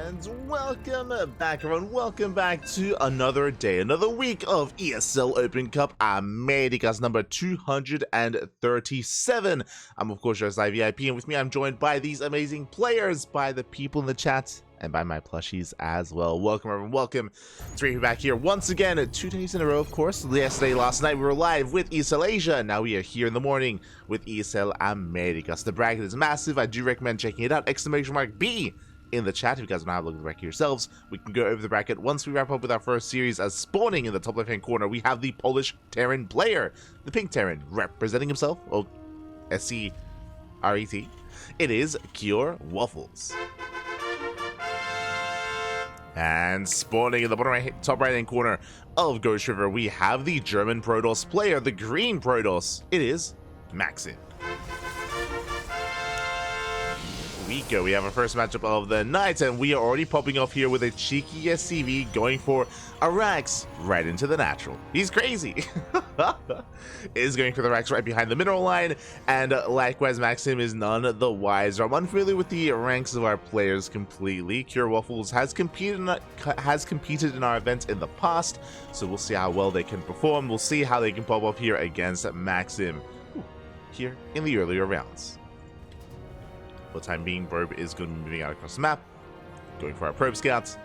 And welcome back, everyone. Welcome back to another day, another week of ESL Open Cup Americas number 237. I'm, of course, your VIP, and with me, I'm joined by these amazing players, by the people in the chat, and by my plushies as well. Welcome, everyone. Welcome. It's great to be back here once again, 2 days in a row, of course. Last night, we were live with ESL Asia, and now we are here in the morning with ESL Americas. The bracket is massive. I do recommend checking it out. !B in the chat if you guys want to have a look at the bracket yourselves. We can go over the bracket once we wrap up with our first series. As spawning in the top left hand corner, we have the Polish Terran player, the pink Terran, representing himself, oh, SCRET. It is CureWaffles. And spawning in the bottom top right hand corner of Ghost River, we have the German Protoss player, the green Protoss. It is MAKSIM. We have our first matchup of the night, and we are already popping off here with a cheeky SCV going for a Rax right into the natural. He's crazy. Is going for the Rax right behind the mineral line, and likewise MAKSIM is none the wiser. I'm unfamiliar with the ranks of our players completely. CureWaffles has competed in our event in the past, so we'll see how well they can perform. We'll see how they can pop off here against MAKSIM here in the earlier rounds. For the time being, Probe is going to be moving out across the map, going for our Probe Scouts.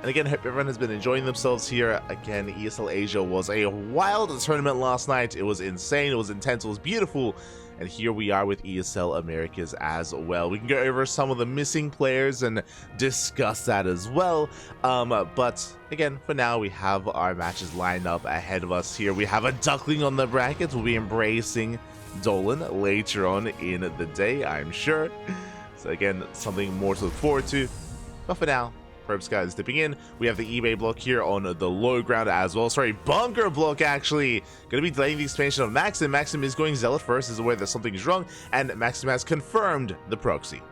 And again, hope everyone has been enjoying themselves here. Again, ESL Asia was a wild tournament last night. It was insane, it was intense, it was beautiful. And here we are with ESL Americas as well. We can go over some of the missing players and discuss that as well. But again, for now, we have our matches lined up ahead of us here. We have a Duckling on the bracket. We'll be embracing Dolan later on in the day, I'm sure. So again, something more to look forward to. But for now, Probe Sky is dipping in. We have the eBay block here on the low ground as well. Sorry, bunker block actually. Going to be delaying the expansion of MAKSIM. MAKSIM is going Zealot first, is aware that something is wrong, and MAKSIM has confirmed the proxy.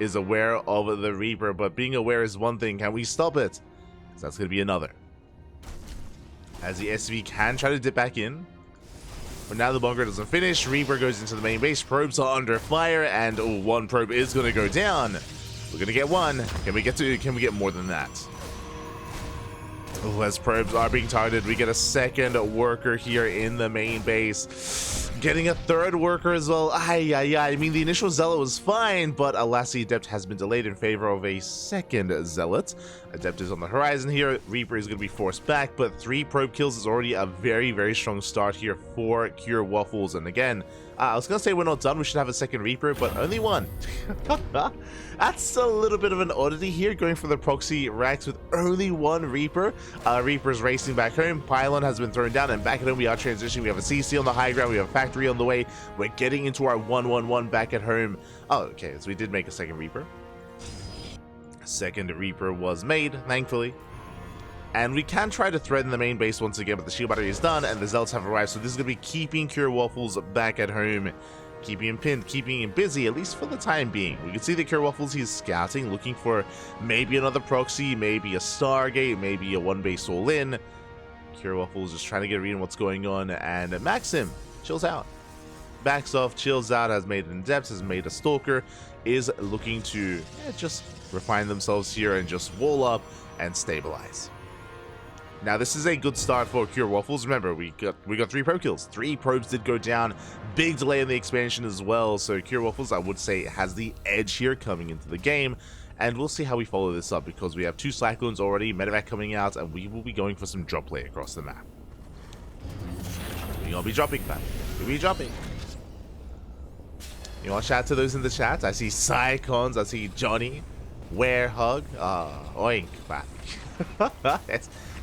Is aware of the Reaper, but being aware is one thing. Can we stop it? So that's going to be another. As the SV can try to dip back in. But now the bunker doesn't finish. Reaper goes into the main base. Probes are under fire, and one probe is going to go down. We're going to get one. Can we get more than that? As probes are being targeted, we get a second worker here in the main base. Getting a third worker as well. I mean, the initial Zealot was fine, but alas, the Adept has been delayed in favor of a second Zealot. Adept is on the horizon here. Reaper is going to be forced back, but 3 probe kills is already a very, very strong start here for CureWaffles. And again, I was going to say we're not done. We should have a second Reaper, but only one. That's a little bit of an oddity here, going for the proxy racks with only one Reaper. Reaper's racing back home. Pylon has been thrown down, and back at home we are transitioning. We have a CC on the high ground. We have a factory on the way. We're getting into our 1-1-1 back at home. Oh, okay, so we did make a second Reaper. Second Reaper was made, thankfully. And we can try to threaten the main base once again, but the shield battery is done, and the Zealots have arrived. So this is going to be keeping CureWaffles back at home. Keeping him pinned, keeping him busy, at least for the time being. We can see that CureWaffles, he's scouting, looking for maybe another proxy, maybe a Stargate, maybe a one-base all-in. CureWaffles just trying to get a read on what's going on, and MAKSIM chills out. Backs off, chills out, has made an Adept, has made a Stalker, is looking to just refine themselves here and just wall up and stabilize. Now, this is a good start for CureWaffles. Remember, we got 3 probe kills. 3 probes did go down. Big delay in the expansion as well. So CureWaffles, I would say, has the edge here coming into the game. And we'll see how we follow this up, because we have 2 Cyclones already, Medevac coming out, and we will be going for some drop play across the map. We're going to be dropping, man. We'll be dropping. You want to shout to those in the chat? I see Psycons, I see Johnny, Werehug, oink, man.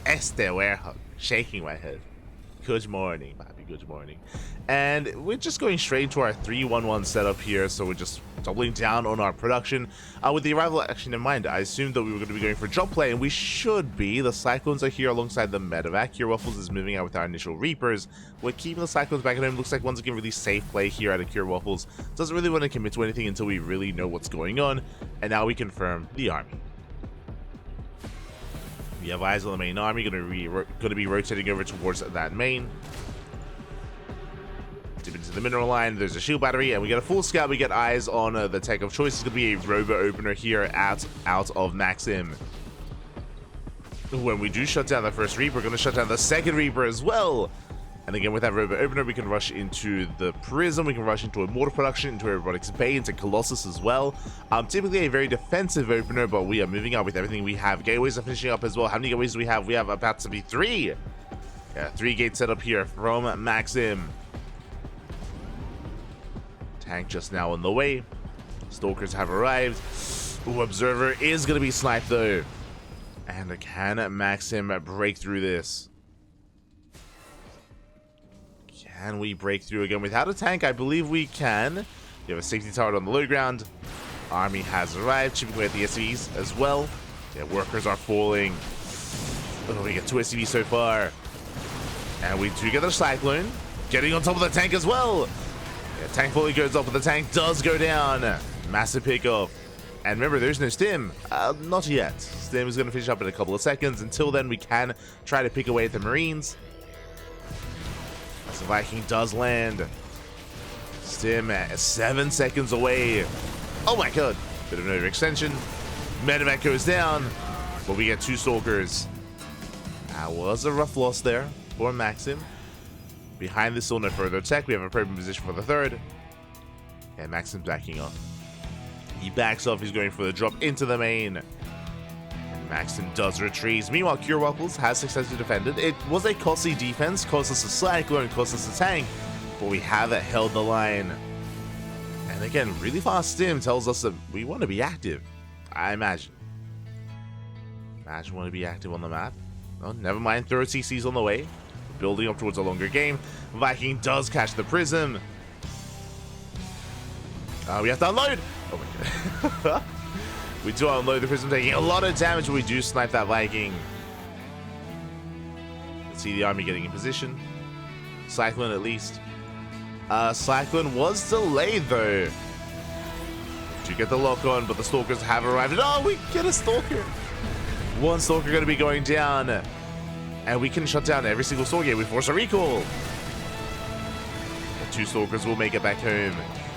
Este Werehug, shaking my head. Good morning, Bobby, good morning. And we're just going straight into our 3-1-1 setup here, so we're just doubling down on our production. With the arrival action in mind, I assumed that we were going to be going for drop play, and we should be. The Cyclones are here alongside the Medevac. CureWaffles is moving out with our initial Reapers. We're keeping the Cyclones back at home. Looks like once again really safe play here out of CureWaffles. Doesn't really want to commit to anything until we really know what's going on. And now we confirm the army. We have eyes on the main army, going to be rotating over towards that main. Dip into the mineral line. There's a shield battery, and we get a full scout. We get eyes on the tech of choice. It's going to be a robo opener here out of MAKSIM. When we do shut down the first Reaper, we're going to shut down the second Reaper as well. And again, with that robo opener, we can rush into the Prism, we can rush into Immortal Production, into Robotics Bay, into Colossus as well. Typically a very defensive opener, but we are moving up with everything we have. Gateways are finishing up as well. How many gateways do we have? We have about to be 3. Yeah, 3 gates set up here from MAKSIM. Tank just now on the way. Stalkers have arrived. Ooh, Observer is going to be sniped though. And can MAKSIM break through this? Can we break through again without a tank? I believe we can. We have a safety turret on the low ground. Army has arrived, chipping away at the SCVs as well. Yeah, workers are falling. Oh, we get 2 SCVs so far. And we do get a Cyclone. Getting on top of the tank as well. Yeah, tank fully goes up, but the tank does go down. Massive pickup. And remember, there's no stim. Not yet. Stim is going to finish up in a couple of seconds. Until then, we can try to pick away at the Marines. The Viking does land. Stim at 7 seconds away. Oh my god. Bit of an overextension. Medevac goes down. But we get 2 Stalkers. That was a rough loss there for MAKSIM. Behind this, still no further attack. We have a probe in position for the 3rd. And MAKSIM's backing up. He backs off. He's going for the drop into the main. MAKSIM does retreat. Meanwhile, CureWaffles has successfully defended. It was a costly defense, cost us a Cyclone, cost us a tank, but we have held the line. And again, really fast stim tells us that we want to be active, I imagine. Imagine we want to be active on the map. Oh, never mind, third CC's on the way. Building up towards a longer game. Viking does catch the Prism. We have to unload! Oh my god. We do unload the Prism, taking a lot of damage, but we do snipe that Viking. Let's see the army getting in position. Cyclone at least. Cyclone was delayed though. To get the lock on, but the Stalkers have arrived. And oh, we get a Stalker. 1 Stalker going to be going down. And we can shut down every single Stalker. We force a recall. The 2 Stalkers will make it back home.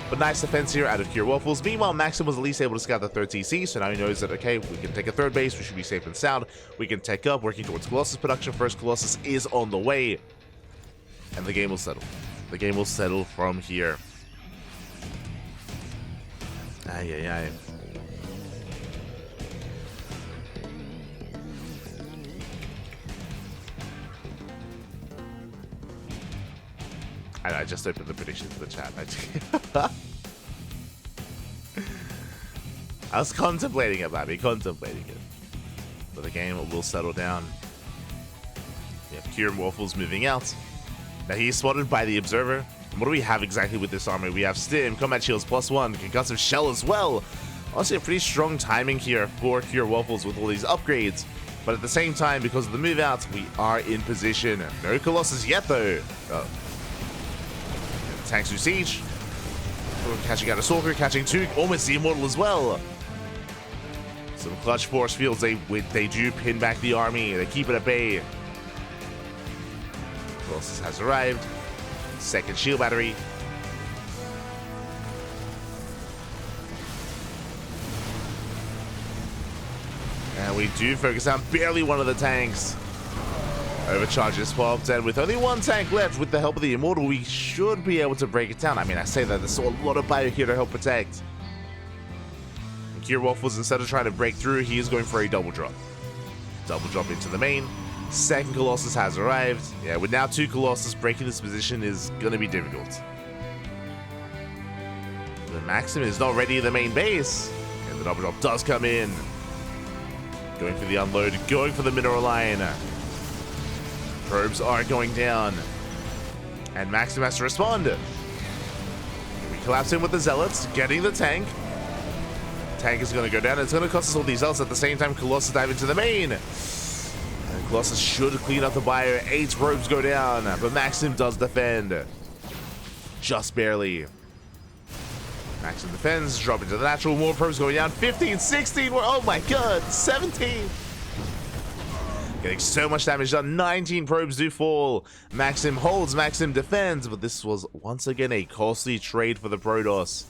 But nice defense here out of CureWaffles. Meanwhile, MAKSIM was at least able to scout the 3rd TC, so now he knows that, okay, we can take a 3rd base, we should be safe and sound. We can tech up, working towards Colossus production. First Colossus is on the way. And the game will settle. The game will settle from here. Ay, ay, ay. I just opened the predictions in the chat. I was contemplating it, Bobby, contemplating it. But the game will settle down. We have CureWaffles moving out. Now he's spotted by the Observer. And what do we have exactly with this army? We have Stim, Combat Shields +1, Concussive Shell as well. Honestly, a pretty strong timing here for CureWaffles with all these upgrades. But at the same time, because of the move outs, we are in position. No Colossus yet, though. Oh. Tanks through siege. Catching out a Stalker, catching 2, almost the Immortal as well. Some clutch force fields, they do pin back the army, they keep it at bay. Colossus has arrived. 2nd shield battery. And we do focus on barely one of the tanks. Overcharges popped, and with only 1 tank left, with the help of the Immortal, we should be able to break it down. I mean, I say that, there's a lot of bio here to help protect. And CureWaffles, instead of trying to break through, he is going for a double drop. Double drop into the main. 2nd Colossus has arrived. Yeah, with now 2 Colossus, breaking this position is going to be difficult. The MAKSIM is not ready in the main base. And the double drop does come in. Going for the unload, going for the mineral line. Probes are going down. And MAKSIM has to respond. We collapse in with the Zealots, getting the tank. Tank is going to go down. It's going to cost us all these Zealots. At the same time, Colossus dive into the main. And Colossus should clean up the bio. 8 probes go down, but MAKSIM does defend. Just barely. MAKSIM defends, drop into the natural. More probes going down. 15, 16, oh my god, 17. Getting so much damage done. 19 probes do fall. MAKSIM holds, MAKSIM defends, but this was once again a costly trade for the Protoss.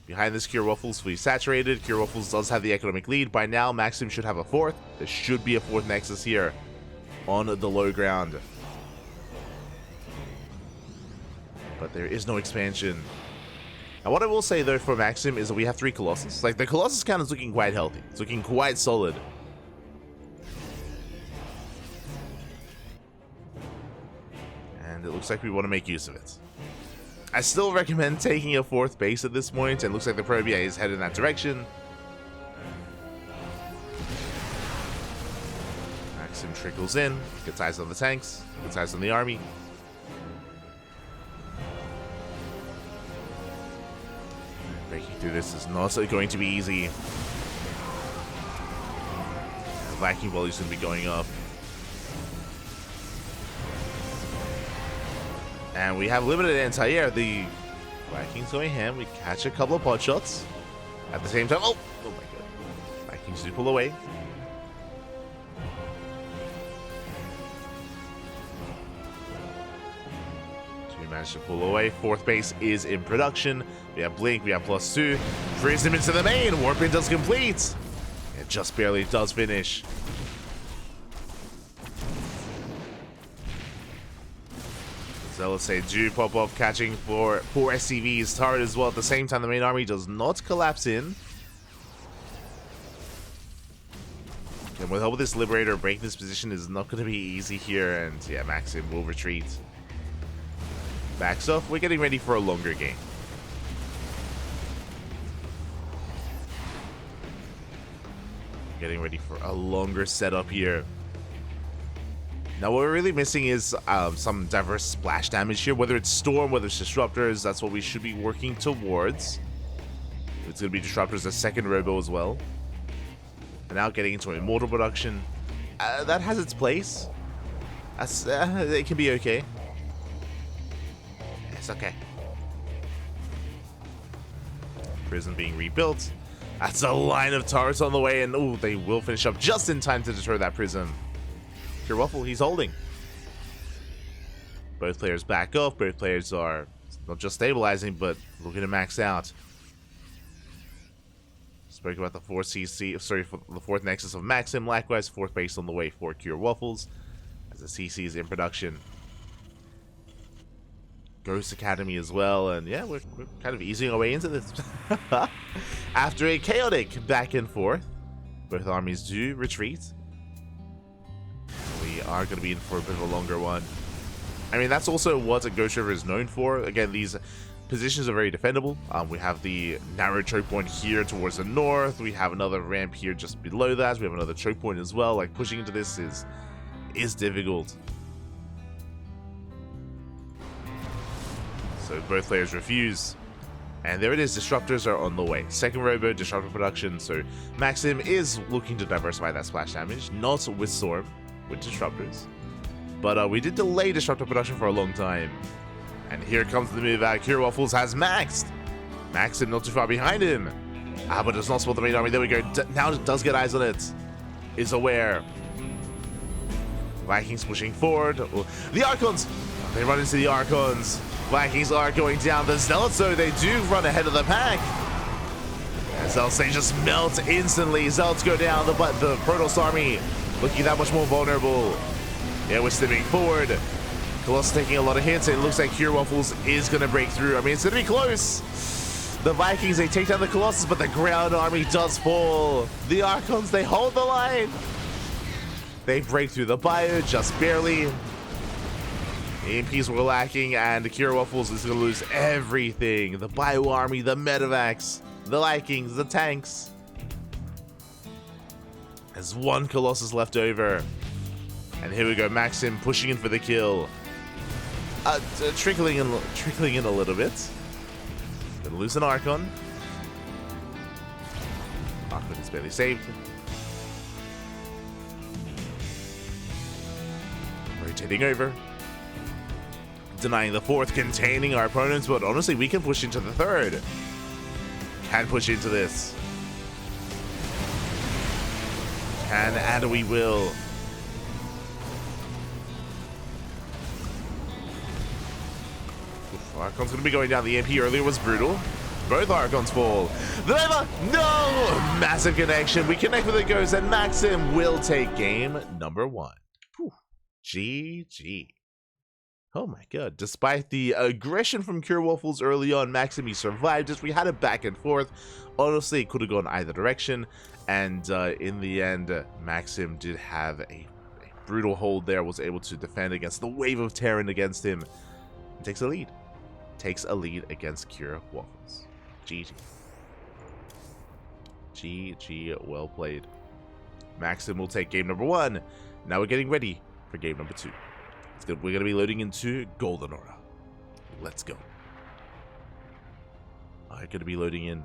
Behind this, CureWaffles fully saturated. CureWaffles does have the economic lead. By now, MAKSIM should have a fourth. There should be a fourth Nexus here on the low ground. But there is no expansion. And what I will say, though, for MAKSIM is that we have 3 Colossus. Like, the Colossus count is looking quite healthy. It's looking quite solid. And it looks like we want to make use of it. I still recommend taking a 4th base at this point, and it looks like the probe is headed in that direction. MAKSIM trickles in, gets eyes on the tanks, gets eyes on the army. Breaking through this is not going to be easy. The Viking volley is going to be going up. And we have limited anti-air. The Vikings going ham. We catch a couple of pot shots. At the same time, oh my god. Vikings do pull away. Two managed to pull away. 4th base is in production. We have Blink, we have +2. Prism into the main. Warping does complete. It just barely does finish. Let's say do pop off, catching for 4 SCVs, turret as well. At the same time, the main army does not collapse in. And with help of this Liberator, breaking this position is not going to be easy here. And yeah, MAKSIM will retreat. Backs off. We're getting ready for a longer game. Getting ready for a longer setup here. Now, what we're really missing is some diverse splash damage here. Whether it's Storm, whether it's Disruptors, that's what we should be working towards. It's going to be Disruptors, a 2nd Robo as well. And now getting into Immortal production. That has its place. It can be okay. It's okay. Prison being rebuilt. That's a line of turrets on the way, and oh, they will finish up just in time to deter that Prism. CureWaffle, he's holding. Both players back off. Both players are not just stabilizing, but looking to max out. Spoke about the 4th CC, sorry, for the 4th Nexus of MAKSIM. Likewise, 4th base on the way for CureWaffles, as the CC is in production. Ghost Academy as well, and yeah, we're kind of easing our way into this. After a chaotic back and forth, both armies do retreat. We are going to be in for a bit of a longer one. I mean, that's also what a Ghost River is known for. Again, these positions are very defendable. We have the narrow choke point here towards the north. We have another ramp here just below that. We have another choke point as well. Like, pushing into this is difficult. So both players refuse. And there it is, Disruptors are on the way. 2nd Robo, Disruptor production. So MAKSIM is looking to diversify that splash damage. Not with Storm, with Disruptors. But we did delay Disruptor production for a long time. And here comes the move out. CureWaffles has maxed. MAKSIM not too far behind him. But does not spot the main army. There we go. Now does get eyes on it. Is aware. Vikings pushing forward. The Archons! They run into the Archons. Vikings are going down. The Zealots, though, they do run ahead of the pack. And Zealots, they just melt instantly. Zealots go down. The Protoss army looking that much more vulnerable. Yeah, we're stepping forward. Colossus taking a lot of hits. It looks like CureWaffles is going to break through. I mean, it's going to be close. The Vikings, they take down the Colossus, but the ground army does fall. The Archons, they hold the line. They break through the bio just barely. EMPs were lacking, and CureWaffles is going to lose everything. The bio army, the medevacs, the Vikings, the tanks. There's 1 Colossus left over. And here we go, MAKSIM pushing in for the kill. Trickling in a little bit. Gonna lose an Archon. Archon is barely saved. Rotating over. Denying the 4th, containing our opponents, but honestly, we can push into the 3rd. Can push into this. Can, and we will. Archon's going to be going down. The EMP earlier was brutal. Both Archons fall. The Nova, no! Massive connection. We connect with the Ghost, and MAKSIM will take game number 1. Whew. GG. Oh my god. Despite the aggression from CureWaffles early on, MAKSIM, he survived as we had it back and forth. Honestly, it could have gone either direction. And in the end, MAKSIM did have a brutal hold there, was able to defend against the wave of Terran against him. And takes a lead. Takes a lead against CureWaffles. GG. GG, well played. MAKSIM will take game number 1. Now we're getting ready for game number 2. We're going to be loading into Golden Aura. Let's go. I'm going to be loading in.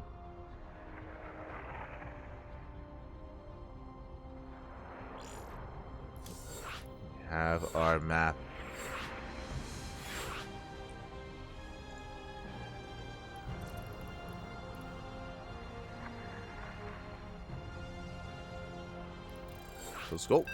We have our map. Let's go.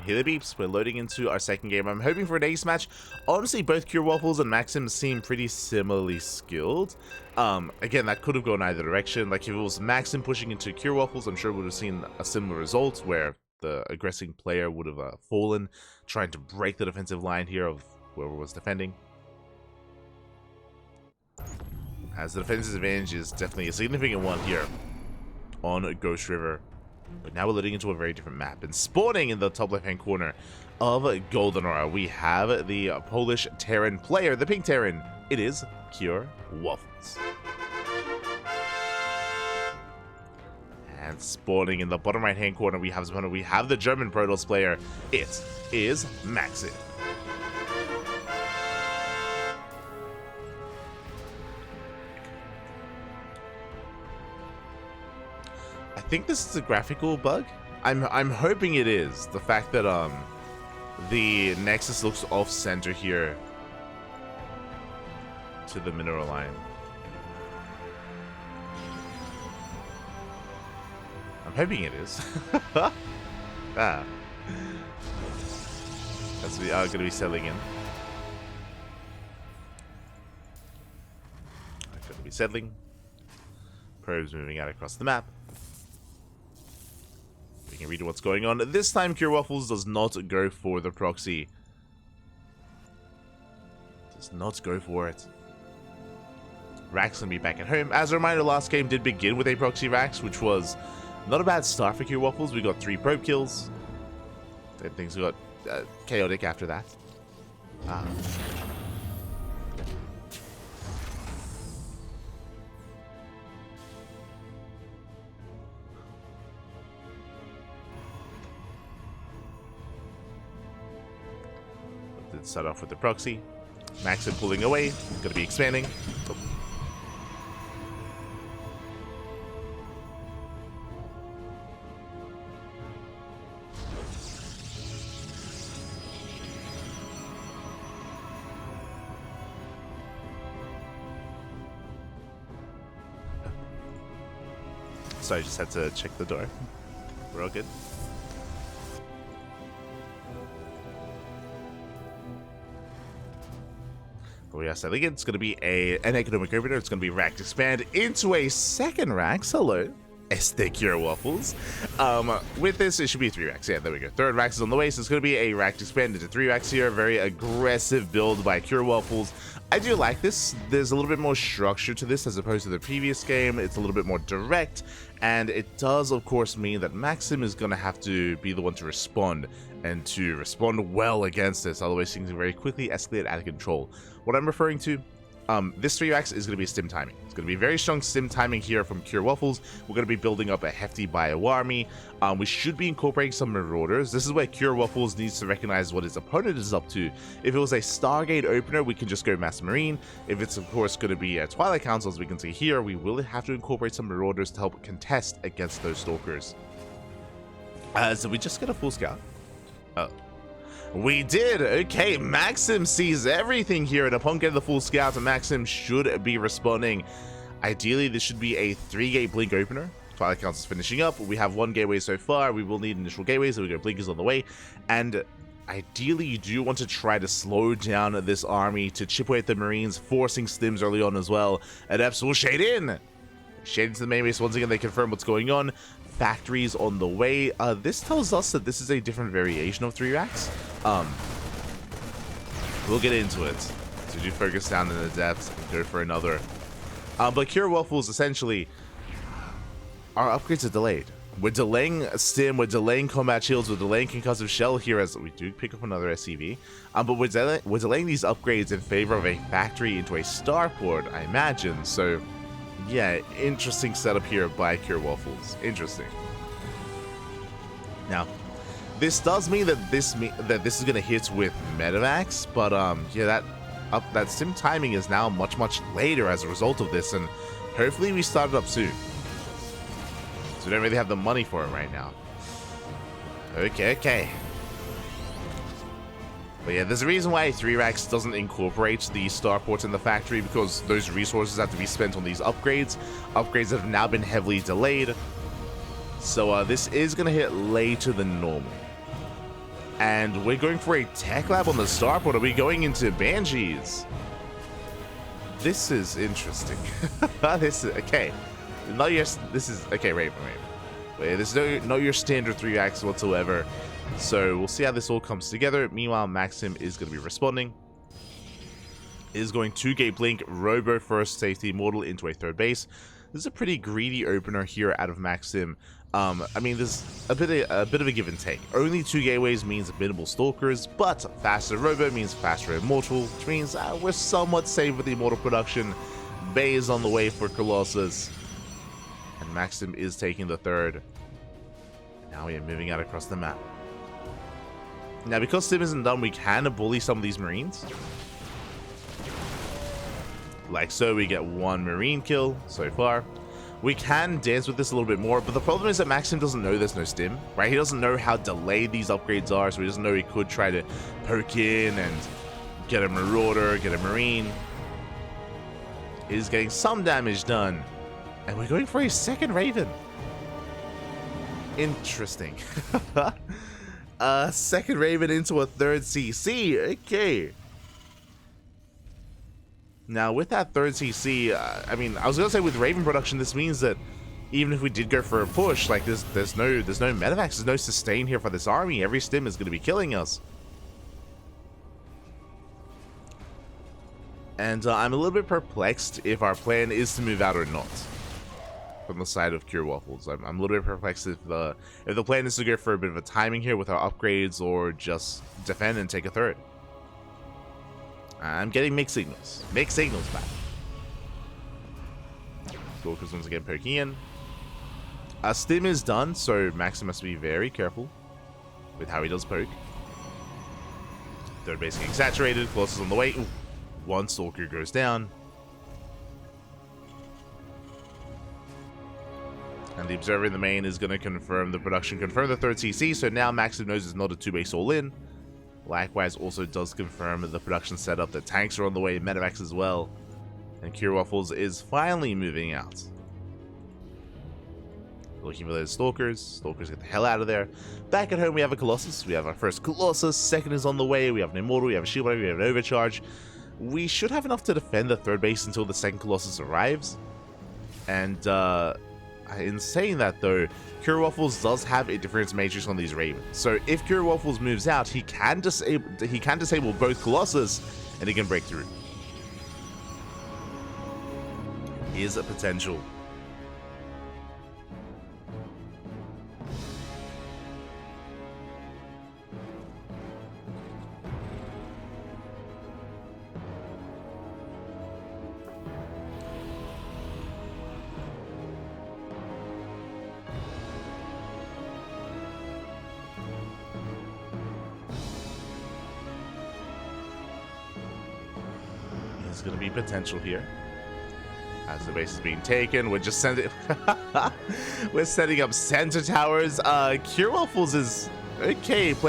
Hear the beeps. We're loading into our second game. I'm hoping for an ace match. Honestly, both CureWaffles and MAKSIM seem pretty similarly skilled. Again, that could have gone either direction. Like if it was MAKSIM pushing into CureWaffles, I'm sure we would have seen a similar result where the aggressing player would have fallen, trying to break the defensive line here of whoever was defending. As the defensive advantage is definitely a significant one here on Ghost River. But now we're loading into a very different map. And spawning in the top left-hand corner of Golden Aura, we have the Polish Terran player, the pink Terran. It is CureWaffles. And spawning in the bottom right-hand corner, we have the German Protoss player. It is MAKSIM. I think this is a graphical bug. I'm hoping it is. The fact that the Nexus looks off center here to the mineral line. I'm hoping it is. As we are going to be settling in. I'm going to be settling. Probes moving out across the map. We can read what's going on. This time, CureWaffles does not go for the proxy. Does not go for it. Rax can be back at home. As a reminder, last game did begin with a proxy Rax, which was not a bad start for CureWaffles. We got 3 probe kills. Then things got chaotic after that. Did start off with the proxy. MAKSIM pulling away. Going to be expanding. Oh. Sorry, just had to check the door. We're all good. But we are settling in. It's going to be an economic opener. It's going to be Rax expand into a second Rax. Hello. Este CureWaffles. With this, it should be 3 Rax. Yeah, there we go. Third Rax is on the way, so it's going to be a Rax expand into 3 Rax here. Very aggressive build by CureWaffles. I do like this. There's a little bit more structure to this as opposed to the previous game. It's a little bit more direct, and it does, of course, mean that MAKSIM is going to have to be the one to respond, and to respond well against this. Otherwise, things very quickly escalate out of control. What I'm referring to, this 3X is going to be stim timing. It's going to be very strong stim timing here from CureWaffles. We're going to be building up a hefty bio army. We should be incorporating some Marauders. This is where CureWaffles needs to recognize what his opponent is up to. If it was a Stargate opener, we can just go Mass Marine. If it's, of course, going to be a Twilight Council, as we can see here, we will have to incorporate some Marauders to help contest against those Stalkers. So we just get a full scout. Oh. We did! Okay, MAKSIM sees everything here, and upon getting the full scout, MAKSIM should be responding. Ideally, this should be a 3-gate blink opener. Twilight Council's finishing up. We have 1 gateway so far. We will need initial gateways, so we got blinkers on the way. And ideally you do want to try to slow down this army to chip away at the Marines, forcing stims early on as well. Adepts will shade in. Shade into the main base once again. They confirm what's going on. Factories on the way. This tells us that this is a different variation of 3 racks. We'll get into it. So do focus down in the depths and go for another. But CureWaffles, essentially, our upgrades are delayed. We're delaying stim, we're delaying combat shields, we're delaying concussive shell here as we do pick up another SCV. But we're delaying these upgrades in favor of a factory into a starport, I imagine. So, yeah, interesting setup here by CureWaffles. Interesting. Now, this does mean that this is going to hit with medevacs, but yeah, that stim timing is now much later as a result of this, and hopefully we start it up soon. So we don't really have the money for it right now. Okay. But yeah, there's a reason why 3 racks doesn't incorporate the starports in the factory, because those resources have to be spent on these upgrades that have now been heavily delayed. So this is going to hit later than normal. And we're going for a tech lab on the starport. Are we going into Banshees? This is interesting. This is okay. This is okay. Raven. Wait, this is not your standard 3 racks whatsoever. So we'll see how this all comes together. Meanwhile, MAKSIM is going to be responding. Is going to gate blink, robo first, safety mortal into a 3rd base. This is a pretty greedy opener here out of MAKSIM. I mean, there's a bit of a give and take. Only 2 gateways means minimal stalkers, but faster robo means faster immortal, which means we're somewhat safe with the immortal production. Bay is on the way for Colossus, and MAKSIM is taking the 3rd. Now we are moving out across the map. Now, because Stim isn't done, we can bully some of these Marines. Like so, we get 1 Marine kill so far. We can dance with this a little bit more, but the problem is that MAKSIM doesn't know there's no stim, right? He doesn't know how delayed these upgrades are, so he doesn't know he could try to poke in and get a Marauder, get a Marine. He's getting some damage done, and we're going for a 2nd Raven. Interesting. 2nd Raven into a 3rd CC, okay. Now, with that 3rd CC, I mean, I was gonna say with Raven production, this means that even if we did go for a push, like there's no medevacs, there's no sustain here for this army. Every stim is gonna be killing us. And I'm a little bit perplexed if our plan is to move out or not from the side of CureWaffles. I'm a little bit perplexed if the plan is to go for a bit of a timing here with our upgrades, or just defend and take a 3rd. I'm getting mixed signals. Mixed signals back. Stalkers once again poking in. Stim is done, so MAKSIM must be very careful with how he does poke. 3rd base getting saturated. Colossus on the way. Ooh, 1 Stalker goes down. And the Observer in the main is going to confirm the production, confirm the 3rd CC, so now MAKSIM knows it's not a 2-base all-in. Likewise, also does confirm the production setup. The tanks are on the way, medevacs as well. And CureWaffles is finally moving out. Looking for those Stalkers. Stalkers get the hell out of there. Back at home, we have a Colossus. We have our first Colossus. 2nd is on the way. We have an Immortal. We have a Shield Breaker. We have an Overcharge. We should have enough to defend the 3rd base until the 2nd Colossus arrives. And, in saying that, though, CureWaffles does have a difference matrix on these Ravens. So if CureWaffles moves out, he can disable both Colossus, and he can break through. Is a potential. There's going to be potential here. As the base is being taken, we're just sending... we're setting up center towers. CureWaffles is... okay,